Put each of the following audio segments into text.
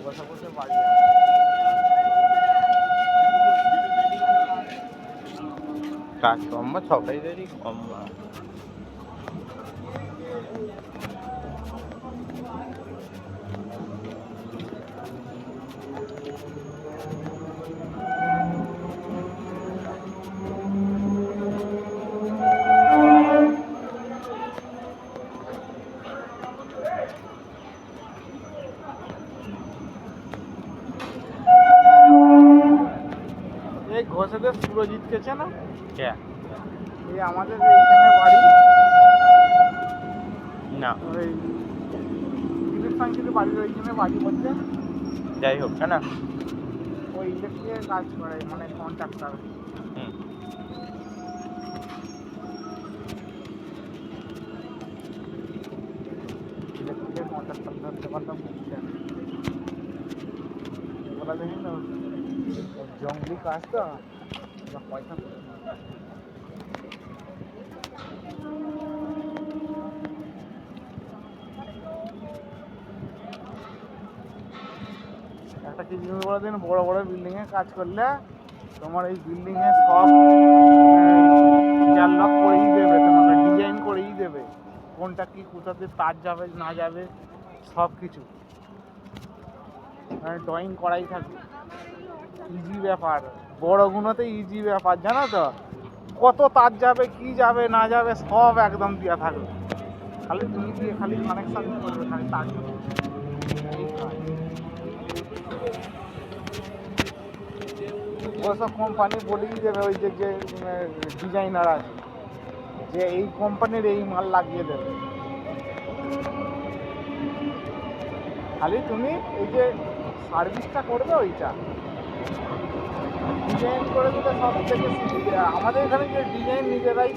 বসে বসে বাড়ি কাজ কম বা সবাইদেরই কম। এই ঘোষেদের সুরজিৎ কেছে না কে? এই আমাদের এইখানে বাড়ি না, ওই দিলীপ সাংসিদের বাড়ির ওইখানে বাড়ি বলতে। যাই হোক না, ওই ইলেকট্রিকের কাজ করে, মানে কন্ট্রাক্টর। ইলেকট্রিকের কন্ট্রাক্টর ধরতে পারতাম, ওরা দেখি না জঙ্গলি কাজ তো পয়সা। একটা কি জিনিস বলে দিন, বড় বড় বিল্ডিংয়ে কাজ করলে তোমার এই বিল্ডিংয়ে সব লক করেই দেবে, তোমাকে ডিজাইন করেই দেবে কোনটা কি কোথাতে তার যাবে না যাবে সব কিছু ড্রয়িং করাই থাকে। ইজি ব্যাপার, বড়গুলোতে ইজি ব্যাপার, জানো তো কত তার যাবে কি যাবে না যাবে সব একদম দেওয়া থাকবে, খালি তুমি দিয়ে খালি কানেকশান করবে, খালি তার ওসব কোম্পানি বলেই দেবে, ওই যে ডিজাইনার আছে যে এই কোম্পানির এই মাল লাগিয়ে দেবে, খালি তুমি এই যে সার্ভিসটা করবে ওইটা ডিজাইন করে দিলে সব থেকে আমাদের এখানে যে ডিজাইন নিজেরাই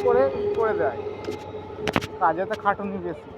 করে দেয়, কাজেতে খাটুনি বেশি।